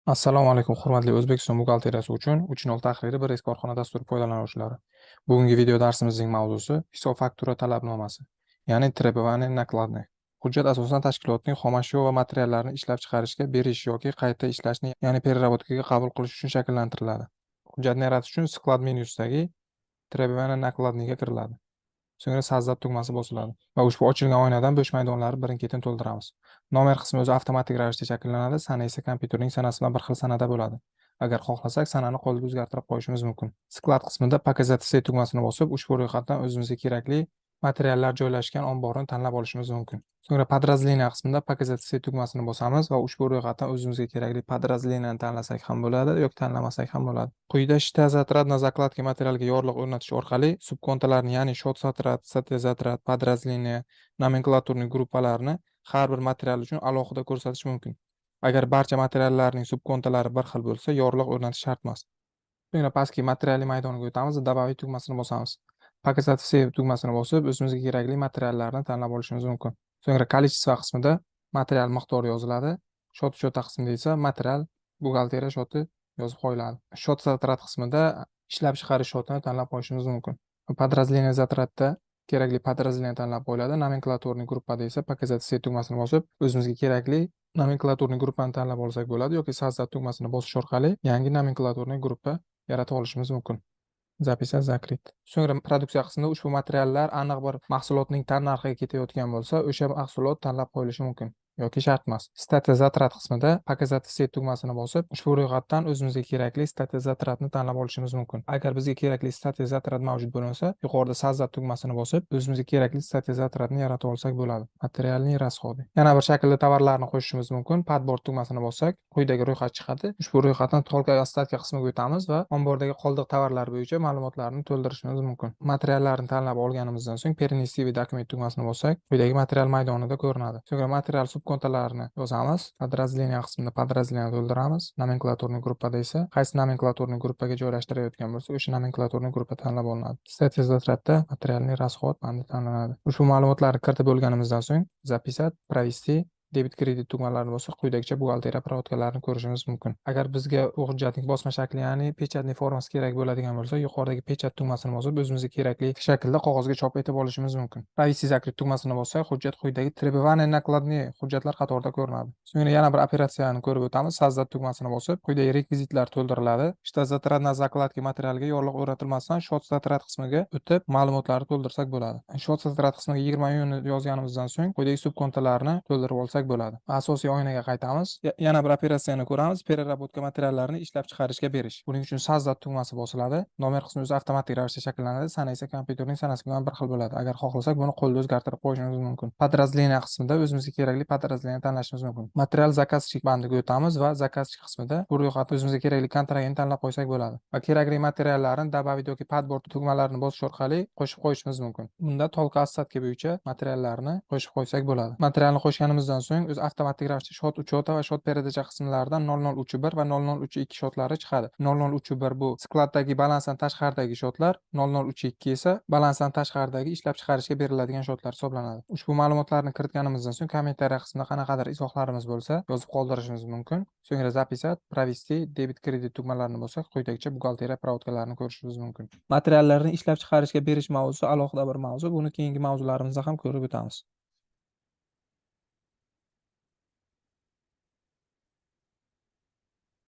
Assalomu alaykum, hurmatli O'zbekiston buxgalteriyasi uchun 3.0 tahriri bir eski korxona dasturi foydalanuvchilari. Bugungi video darsimizning mavzusi hisob faktura talabnomasi, ya'ni требование накладных. Hujjat asosan tashkilotning xomashyo va materiallarni ishlab chiqarishga berish yoki qayta ishlashni, ya'ni переработкаga qabul qilish uchun shakllantiriladi. Hujjatni yaratish uchun sklad menyusidagi требование накладныйga kiriladi. So'ngra Sazzat tugmasi bosiladi va ushbu ochilgan oynadan bo'sh maydonlarni birin-ketin to'ldiramiz. Nomer qismi o'zi avtomatik ravishda shakllanadi, sana esa kompyuterning sanasi bilan bir xil sanada bo'ladi. Agar xohlasak, sanani qo'lda o'zgartirib qo'yishimiz mumkin. Sklad qismida "Показать все" tugmasini bosib, ushbu ro'yxatdan o'zimizga kerakli materiallar joylashgan omborni tanlab olishimiz mumkin. So'ngra "Подразделение" qismida "Показать все" tugmasini bosamiz va ushbu ro'yxatdan o'zimizga kerakli подразделениeni tanlasak ham bo'ladi yoki tanlamasak ham bo'ladi. Quyida "Shtat затрат на закладки" materialga yorliq o'rnatish orqali subkontalarni, ya'ni shot zatrat, stat zatrat, подразделение, nomenklaturniy gruppalarni har bir material uchun alohida ko'rsatish mumkin. Agar barcha materiallarning subkontalari bir xil bo'lsa, yorliq o'rnatish shart emas. So'ngra pastki materialli maydoniga o'tamiz va "Добавить" tugmasini bosamiz. "Показать все" tugmasini bosib, o'zimizga kerakli materiallarni tanlab olishimiz mumkin. So'ngra "Количество" qismida material miqdori yoziladi. Shot uchota qismida esa material buxgalteriya shoti yozib qo'yiladi. Shot zatrat qismida ishlab chiqarish shotini tanlab qo'yishimiz mumkin. Подразделение zatratda kerakli подразделение tanlab qo'yiladi. Nomenklaturniy gruppada esa "Показать все" tugmasini bosib, o'zimizga kerakli nomenklaturniy gruppani tanlab olsak bo'ladi yoki Sazzat tugmasini bosish orqali yangi nomenklaturniy gruppa yaratib olishimiz mumkin. Zapisать, закрыть. So'ngra produksiya qismida ushbu materiallar aniq bir mahsulotning tannarxiga ketayotgan bo'lsa, o'sha mahsulot tanlab qo'yilishi mumkin yoki shart emas. Statiya zatrat qismida "Показать все" tugmasini bosib, ushbu ro'yxatdan o'zimizga kerakli statiya zatratni tanlab olishimiz mumkin. Agar bizga kerakli statiya zatrat mavjud bo'lmasa, yuqorida Sazzat tugmasini bosib, o'zimizga kerakli statiya zatratni yaratib olsak bo'ladi. Materialniy расходы. Yana bir shaklda tovarlarni qo'shishimiz mumkin. Padbord tugmasini bossak, quyidagi ro'yxat chiqadi. Ushbu ro'yxatdan "Только остатки" qismiga o'tamiz va ombordagi qoldiq tovarlar bo'yicha ma'lumotlarni to'ldirishimiz mumkin. Materiallarni tanlab olganimizdan so'ng "Перенести в документ" tugmasini bossak, quyidagi material maydonida ko'rinadi. So'ngra material subkontalarini yozamiz. Подразделение qismida подразделение to'ldiramiz. Nomenklaturniy gruppada esa qaysi nomenklaturniy gruppaga joylashtirayotgan bo'lsa, o'sha nomenklaturniy gruppa tanlab olinadi. Statiya zatratda materialniy расход bandi tanlanadi. Ushbu ma'lumotlarni kiritib bo'lganimizdan so'ng "Записать", "Провести", debit kredit tugmalarini bosib, quyidagicha buxgalteriya provodkalarini ko'rishimiz mumkin. Agar bizga bu hujjatning bosma shakli, ya'ni pechatli formasi kerak bo'ladigan bo'lsa, yuqoridagi pechat tugmasini bosib, o'zimizga kerakli shaklda qog'ozga chop etib olishimiz mumkin. "Провести", "Закрыть" tugmasini bossak, hujjat quyidagi требования накладные hujjatlar qatorida ko'rinadi. So'ngra yana bir operatsiyani ko'rib o'tamiz. Sazzat tugmasini bosib, quyidagi rekvizitlar to'ldiriladi. "Shtat zatrat на закладки" materialga yorliq o'rnatilmasdan shot zatrat qismiga o'tib, ma'lumotlarni to'ldirsak bo'ladi. Shot zatrat qismiga 20 iyunni yozganimizdan so'ng, quyidagi subkontalarni to'ldirib olsak bo'ladi. Asosiy oynaga qaytamiz. Yana bir operatsiyani ko'ramiz. Переработка materiallarini ishlab chiqarishga berish. Buning uchun Sazzat tugmasi bosiladi. Nomer qismi o'zi avtomatik ravishda shakllanadi. Sana esa kompyuterning sanasi bilan bir xil bo'ladi. Agar xohlasak, buni qo'lda o'zgartirib qo'yishimiz mumkin. Подразделение qismida o'zimizga kerakli подразделение tanlashimiz mumkin. Material заказчик bandiga o'tamiz va заказчик qismida bu ro'yxatda o'zimizga kerakli kontragentni tanlab qo'ysak bo'ladi. Va kerakli materiallarni "Добавить" yoki "Padbord" tugmalarini bosish orqali qo'shib qo'yishimiz mumkin. Bunda "Только остатки" bo'yicha materiallarni qo'shib qo'ysak bo'ladi. Materialni qo'shganimizdan so'ng o'zi avtomatik ravishda shot uchota va shot передача qismlaridan 0031 va 0032 shotlari chiqadi. 0031 bu skladdagi balansdan tashqaridagi shotlar, 0032 esa balansdan tashqaridagi ishlab chiqarishga beriladigan shotlar hisoblanadi. Ushbu ma'lumotlarni kiritganimizdan so'ng kommentariya qismida qanaqadir izohlarimiz bo'lsa, yozib qoldirishimiz mumkin. So'ngra "Записать", "Провести", debit kredit tugmalarini bossak, quyidagicha buxgalteriya provodkalarini ko'rishimiz mumkin. Materiallarni ishlab chiqarishga berish mavzusi alohida bir mavzu. Buni keyingi mavzularimizda ham ko'rib o'tamiz.